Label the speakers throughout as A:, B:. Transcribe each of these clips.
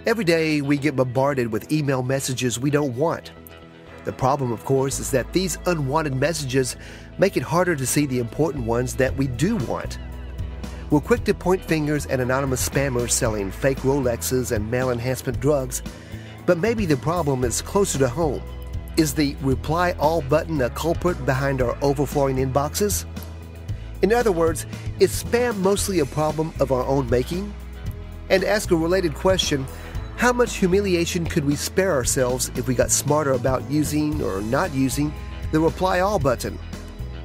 A: Every day we get bombarded with email messages we don't want. The problem, of course, is that these unwanted messages make it harder to see the important ones that we do want. We're quick to point fingers at anonymous spammers selling fake Rolexes and male enhancement drugs, but maybe the problem is closer to home. Is the reply all button a culprit behind our overflowing inboxes? In other words, is spam mostly a problem of our own making? And to ask a related question, how much humiliation could we spare ourselves if we got smarter about using or not using the reply all button?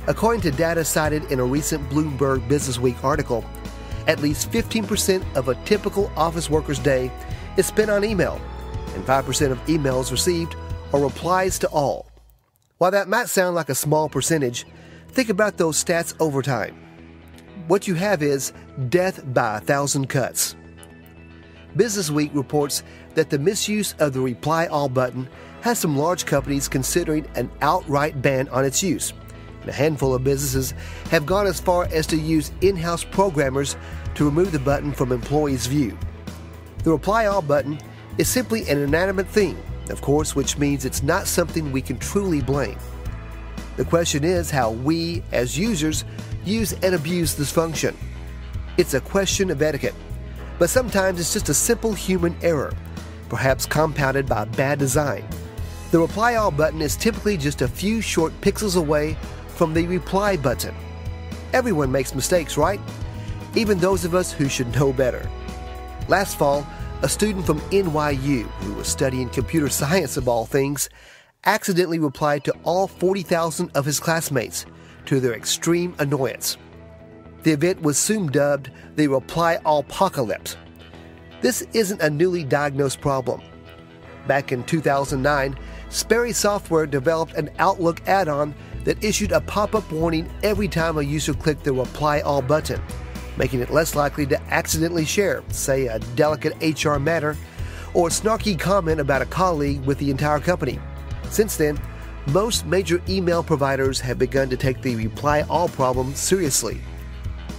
A: According to data cited in a recent Bloomberg Businessweek article, at least 15% of a typical office worker's day is spent on email, and 5% of emails received are replies to all. While that might sound like a small percentage, think about those stats over time. What you have is death by 1,000 cuts. Businessweek reports that the misuse of the reply all button has some large companies considering an outright ban on its use. And a handful of businesses have gone as far as to use in-house programmers to remove the button from employees' view. The reply all button is simply an inanimate thing, of course, which means it's not something we can truly blame. The question is how we, as users, use and abuse this function. It's a question of etiquette, but sometimes it's just a simple human error, perhaps compounded by bad design. The reply all button is typically just a few short pixels away from the reply button. Everyone makes mistakes, right? Even those of us who should know better. Last fall, a student from NYU who was studying computer science of all things accidentally replied to all 40,000 of his classmates, to their extreme annoyance. The event was soon dubbed the reply all-pocalypse. This isn't a newly diagnosed problem. Back in 2009, Sperry Software developed an Outlook add-on that issued a pop-up warning every time a user clicked the reply all button, making it less likely to accidentally share, say, a delicate HR matter or a snarky comment about a colleague with the entire company. Since then, most major email providers have begun to take the reply all problem seriously.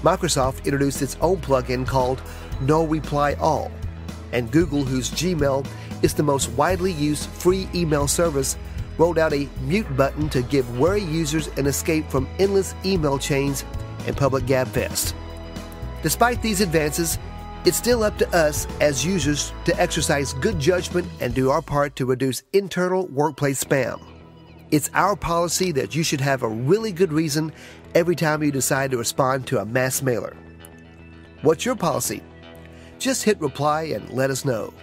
A: Microsoft introduced its own plugin called No Reply All, and Google, whose Gmail is the most widely used free email service, rolled out a mute button to give wary users an escape from endless email chains and public gabfest. Despite these advances, it's still up to us as users to exercise good judgment and do our part to reduce internal workplace spam. It's our policy that you should have a really good reason every time you decide to respond to a mass mailer. What's your policy? Just hit reply and let us know.